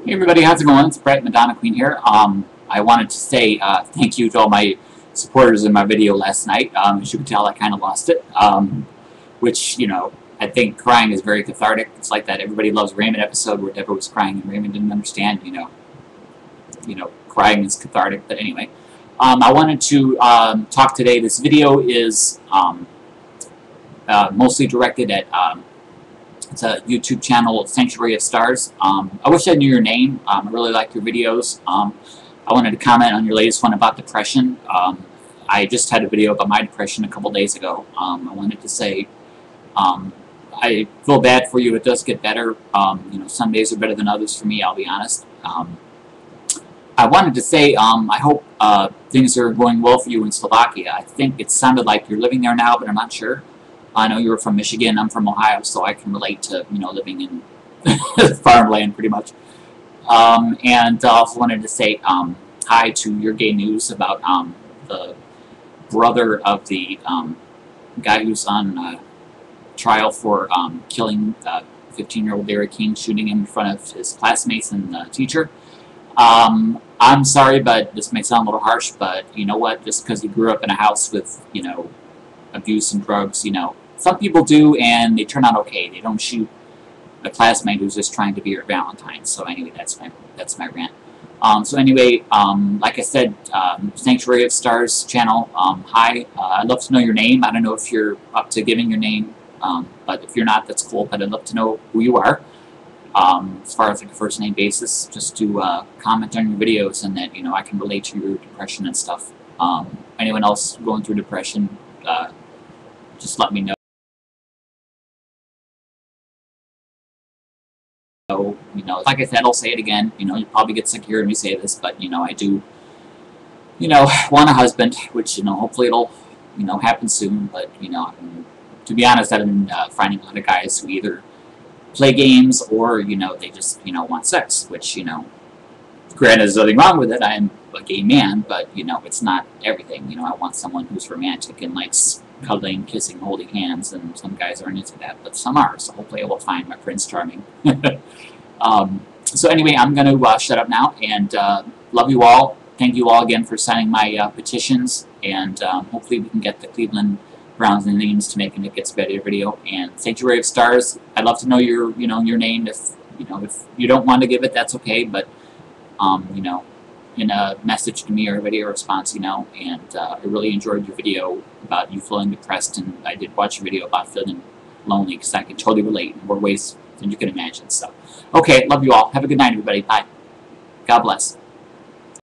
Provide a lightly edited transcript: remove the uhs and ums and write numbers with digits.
Hey everybody, how's it going? It's Brett, Madonna Queen here. I wanted to say thank you to all my supporters in my video last night. As you can tell, I kind of lost it, which, you know, I think crying is very cathartic. It's like that Everybody Loves Raymond episode where Deborah was crying and Raymond didn't understand, crying is cathartic. But anyway, I wanted to talk today. This video is mostly directed at it's a YouTube channel, Sanctuary of Stars. I wish I knew your name. I really like your videos. I wanted to comment on your latest one about depression. I just had a video about my depression a couple days ago. I wanted to say I feel bad for you. It does get better. Some days are better than others for me, I'll be honest. I wanted to say I hope things are going well for you in Slovakia. I think it sounded like you're living there now, but I'm not sure. I know you were from Michigan. I'm from Ohio, so I can relate to living in farmland pretty much. And I also wanted to say hi to your gay news about the brother of the guy who's on trial for killing 15-year-old Larry King, shooting him in front of his classmates and the teacher. I'm sorry, but this may sound a little harsh, but you know what? Just because he grew up in a house with abuse and drugs, some people do, and they turn out okay. They don't shoot a classmate who's just trying to be your Valentine. So anyway, that's my rant. So anyway, like I said, Sanctuary of Stars channel. Hi, I'd love to know your name. I don't know if you're up to giving your name, but if you're not, that's cool. But I'd love to know who you are, as far as like a first name basis, just to comment on your videos, and that I can relate to your depression and stuff. Anyone else going through depression, just let me know. Like I said, I'll say it again. You probably get sick of hearing me say this, but I do, want a husband, which hopefully it'll, happen soon. But to be honest, I've been finding a lot of guys who either play games or they just want sex, which granted, there's nothing wrong with it. I am a gay man, but it's not everything. I want someone who's romantic and likes cuddling, kissing, holding hands, and some guys aren't into that, but some are. So hopefully I will find my Prince Charming. So anyway, I'm going to shut up now, and love you all. Thank you all again for signing my petitions, and hopefully we can get the Cleveland Browns and Indians to make an It Gets Better video. And Sanctuary of Stars, I'd love to know your your name. If if you don't want to give it, that's okay. But in a message to me or a video response, and I really enjoyed your video about you feeling depressed, and I did watch your video about feeling lonely, because I can totally relate in more ways than you can imagine. So, okay, love you all. Have a good night, everybody. Bye. God bless.